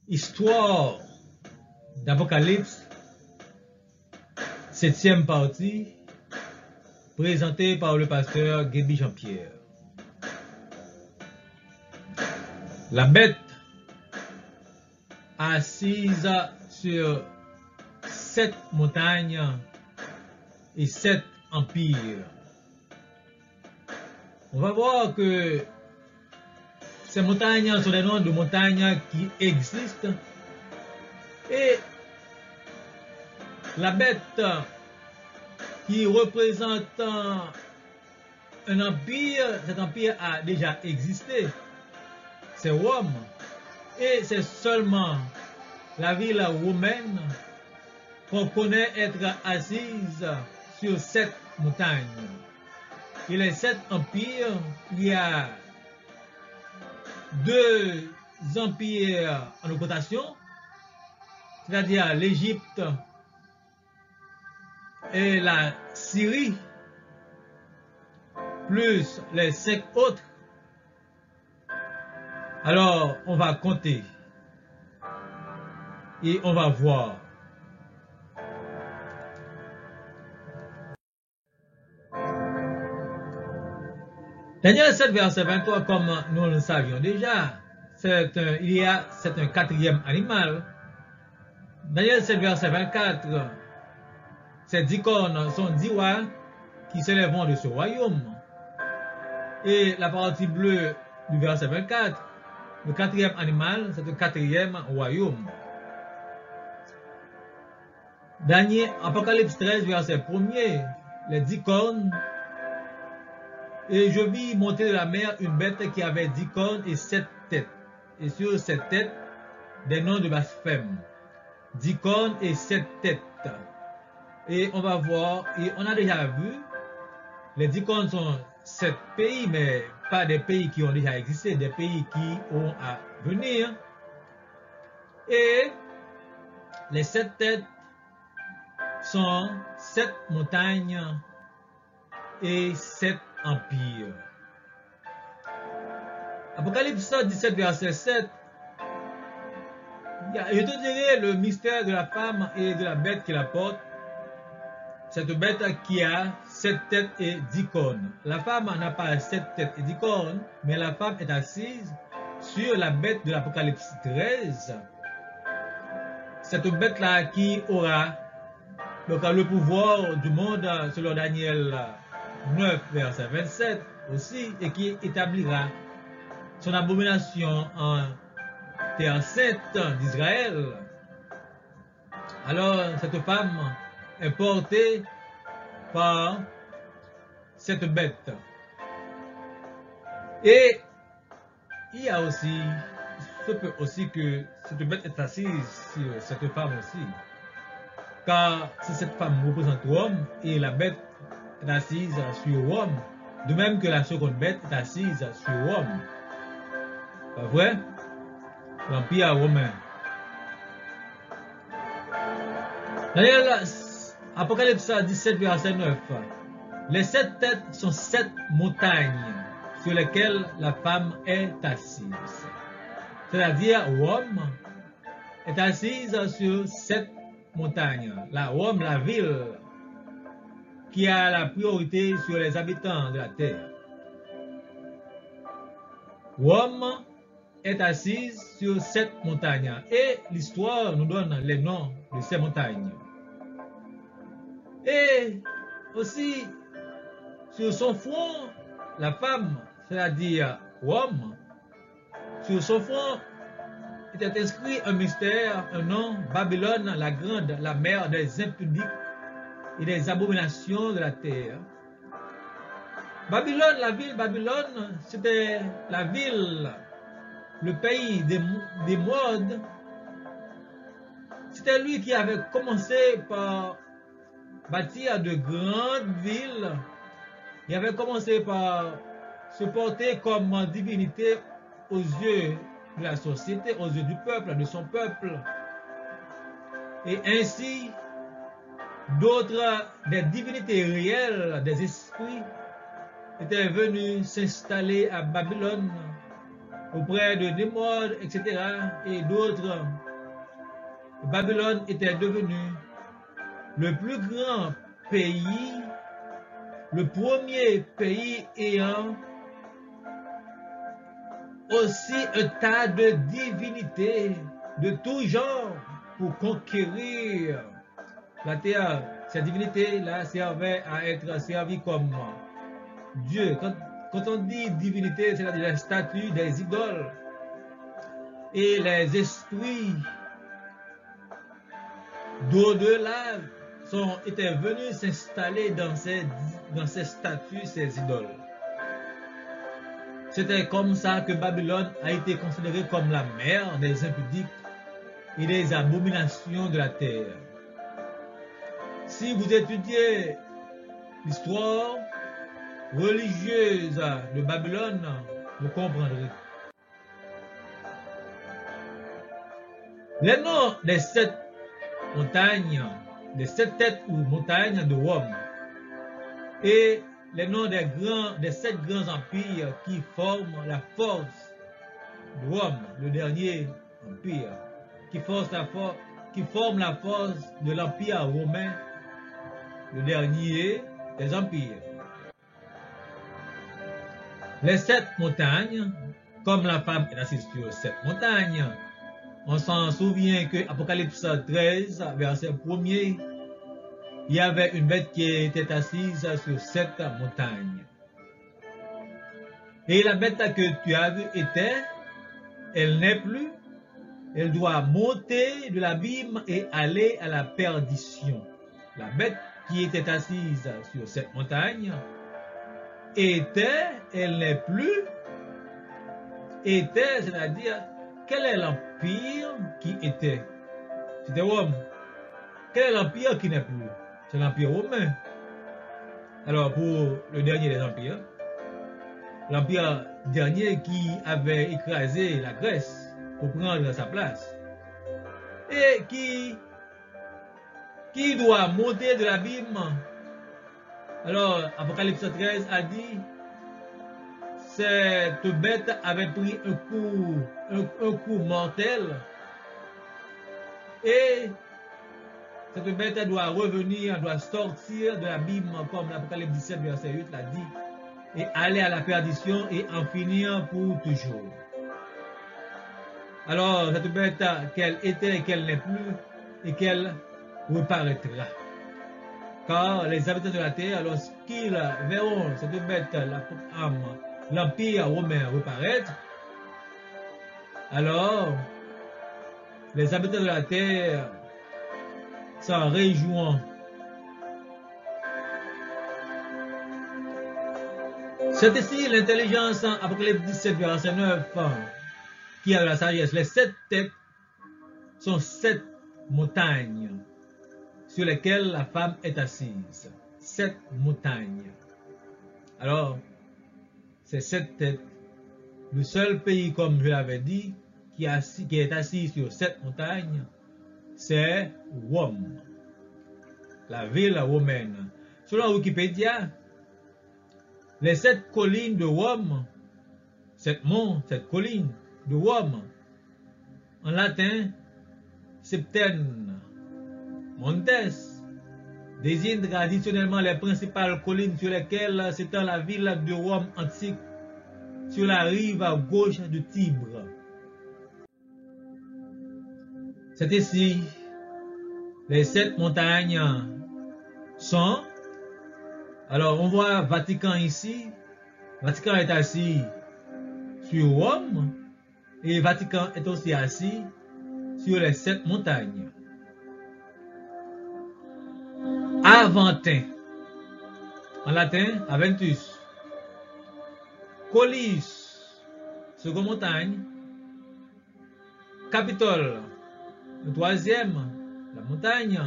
Histoire d'Apocalypse, 7e partie, présentée par le pasteur Guébi Jean-Pierre. La bête assise sur 7 montagnes et 7 empires. On va voir que ces montagnes sont des noms de montagnes qui existent et la bête qui représente un empire, cet empire a déjà existé, c'est Rome, et c'est seulement la ville romaine qu'on connaît être assise sur 7 montagnes. Et les 7 empires, il y a 2 empires en occupation, c'est-à-dire l'Égypte et la Syrie, plus les 5 autres. Alors, on va compter et on va voir. Daniel 7, verset 23, comme nous le savions déjà, c'est un quatrième animal. Daniel 7, verset 24, ces 10 cornes sont 10 rois qui s'élèveront de ce royaume. Et la partie bleue du verset 24, le quatrième animal, c'est le quatrième royaume. Daniel, Apocalypse 13, verset 1er, les 10 cornes. Et je vis monter de la mer une bête qui avait 10 cornes et 7 têtes. Et sur cette tête, des noms de blasphème. 10 cornes et 7 têtes. Et on va voir, et on a déjà vu, les 10 cornes sont 7 pays, mais pas des pays qui ont déjà existé, des pays qui ont à venir. Et les 7 têtes sont 7 montagnes et 7 empires. Apocalypse 17, verset 7. Je te dirai le mystère de la femme et de la bête qui la porte. Cette bête qui a 7 têtes et 10 cornes. La femme n'a pas 7 têtes et 10 cornes, mais la femme est assise sur la bête de l'Apocalypse 13. Cette bête-là qui aura donc le pouvoir du monde selon Daniel 9, verset 27 aussi, et qui établira son abomination en terre sainte d'Israël. Alors cette femme est portée par cette bête. Et il y a aussi, ce peut aussi que cette bête est assise sur cette femme aussi. Car si cette femme représente Rome et la bête est assise sur Rome, de même que la seconde bête est assise sur Rome. Pas vrai? L'Empire romain. D'ailleurs, Apocalypse 17, verset 9. Les 7 têtes sont 7 montagnes sur lesquelles la femme est assise. C'est-à-dire, Rome est assise sur 7 montagnes. La Rome, la ville qui a la priorité sur les habitants de la terre. Rome est assise sur 7 montagnes et l'histoire nous donne les noms de ces montagnes. Et aussi sur son front, la femme, c'est-à-dire Rome, sur son front était inscrit un mystère, un nom, Babylone la grande, la mère des impudiques et des abominations de la terre. Babylone, la ville Babylone, c'était la ville, le pays des modes. C'était lui qui avait commencé par bâtir de grandes villes. Il avait commencé par se porter comme divinité aux yeux de la société, aux yeux du peuple, de son peuple. Et ainsi, d'autres, des divinités réelles, des esprits, étaient venus s'installer à Babylone auprès de Nimrod, etc. et d'autres, Babylone était devenue le plus grand pays, le premier pays ayant aussi un tas de divinités de tout genre pour conquérir la terre. Ces divinités-là servaient à être servies comme Dieu. Quand on dit divinité, c'est-à-dire les statues des idoles et les esprits d'au-delà étaient venus s'installer dans ces statues, ces idoles. C'était comme ça que Babylone a été considérée comme la mère des impudiques et des abominations de la terre. Si vous étudiez l'histoire religieuse de Babylone, vous comprendrez. Les noms des 7 montagnes, des 7 têtes ou montagnes de Rome, et les noms des 7 grands empires qui forment la force de Rome, le dernier empire, qui forme la force de l'empire romain, le dernier des empires. Les 7 montagnes, comme la femme est assise sur 7 montagnes, on s'en souvient que Apocalypse 13, verset 1er, il y avait une bête qui était assise sur 7 montagnes. Et la bête que tu as vue elle n'est plus, elle doit monter de l'abîme et aller à la perdition. La bête qui était assise sur cette montagne elle n'est plus, c'est-à-dire, quel est l'empire qui était? C'était Rome. Quel est l'empire qui n'est plus? C'est l'empire romain. Alors, pour le dernier des empires, l'empire dernier qui avait écrasé la Grèce pour prendre sa place, et qui doit monter de l'abîme. Alors, Apocalypse 13 a dit, cette bête avait pris un coup mortel, et cette bête doit revenir, doit sortir de l'abîme, comme l'Apocalypse 17, verset 8 l'a dit, et aller à la perdition et en finir pour toujours. Alors, cette bête, qu'elle était et qu'elle n'est plus, et qu'elle reparaîtra. Car les habitants de la terre, lorsqu'ils verront cette bête, l'empire romain reparaître, alors les habitants de la terre s'en réjouiront. C'est ici l'intelligence en Apocalypse 17, verset 9, qui a la sagesse. Les 7 têtes sont 7 montagnes sur lesquelles la femme est assise. 7 montagnes. Alors, ces 7 têtes, le seul pays, comme je l'avais dit, qui est assis sur 7 montagnes, c'est Rome, la ville romaine. Selon Wikipédia, les 7 collines de Rome, 7 monts, 7 collines de Rome, en latin, septenne montes, désignent traditionnellement les principales collines sur lesquelles s'étend la ville de Rome antique, sur la rive à gauche du Tibre. C'est ici, les 7 montagnes sont, alors on voit Vatican ici, Vatican est assis sur Rome, et Vatican est aussi assis sur les 7 montagnes. Aventin, en latin, Aventus. Collis, seconde montagne. Capitole, une troisième montagne.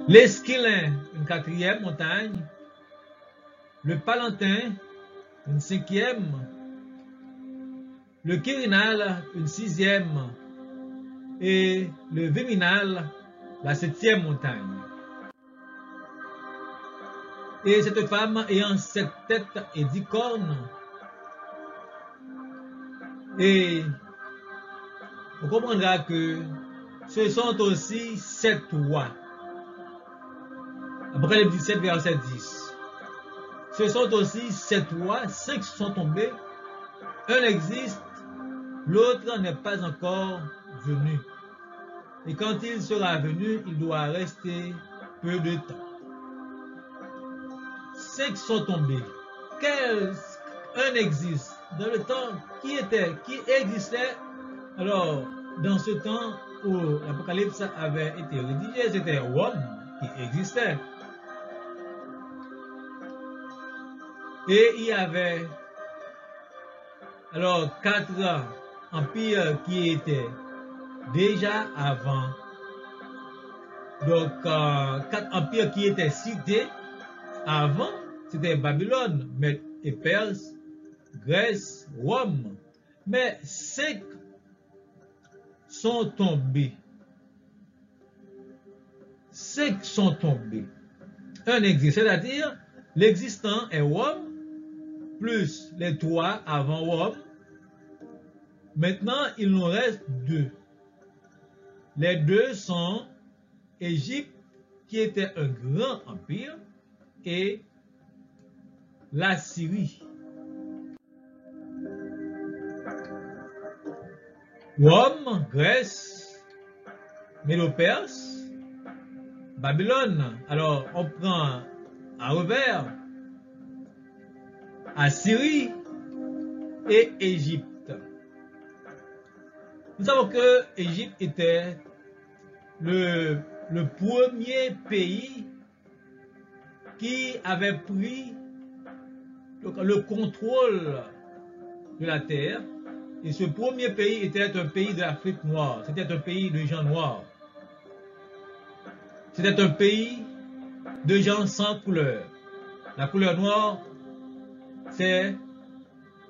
L'Esquilin, une 4e montagne. Le Palantin, une 5e. Le Quirinal, une 6e. Et le Viminal, la 7e montagne. Et cette femme ayant 7 têtes et 10 cornes Et on comprendra que ce sont aussi 7 rois. Apocalypse 17, verset 10. Ce sont aussi 7 rois, 5 sont tombés, un existe, l'autre n'est pas encore venu. Et quand il sera venu, il doit rester peu de temps. 5 sont tombés. Un existe. Dans le temps, qui existait? Alors, dans ce temps où l'Apocalypse avait été rédigé, c'était Rome qui existait. Et il y avait alors 4 empires qui étaient déjà avant. Donc, 4 empires qui étaient cités avant, c'était Babylone, Mède et Perse, Grèce, Rome. Mais 5 sont tombés. 5 sont tombés. Un existe, c'est-à-dire l'existant est Rome, plus les 3 avant Rome. Maintenant, il nous reste 2. Les 2 sont Égypte, qui était un grand empire, et la Syrie. Rome, Grèce, Médo-Perse, Babylone. Alors, on prend à revers Assyrie et Égypte. Nous savons que Égypte était le premier pays qui avait pris le contrôle de la terre. Et ce premier pays était un pays de l'Afrique noire. C'était un pays de gens noirs. C'était un pays de gens sans couleur. La couleur noire, c'est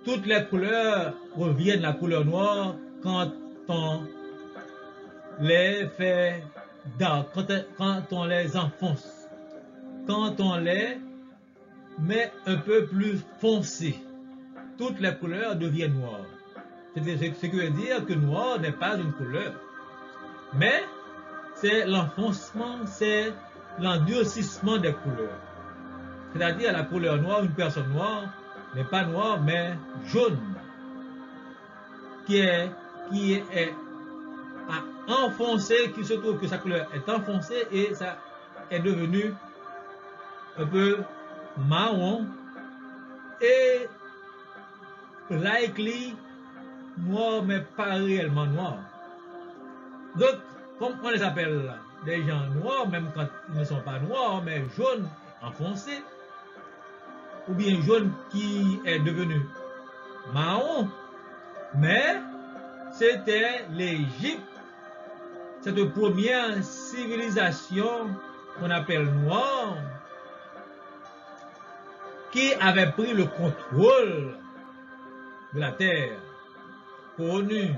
toutes les couleurs reviennent à la couleur noire quand on les fait dark, quand on les enfonce, quand on les met un peu plus foncés. Toutes les couleurs deviennent noires. Ce qui veut dire que noir n'est pas une couleur. Mais c'est l'enfoncement, c'est l'endurcissement des couleurs. C'est-à-dire la couleur noire, une personne noire n'est pas noire, mais jaune. Qui est enfoncé, qui se trouve que sa couleur est enfoncée et ça est devenu un peu marron et likely noir, mais pas réellement noir. Donc, comme on les appelle des gens noirs, même quand ils ne sont pas noirs, mais jaunes, enfoncés, ou bien jaune qui est devenu marron, mais c'était l'Égypte, cette première civilisation qu'on appelle noire, qui avait pris le contrôle de la terre, connue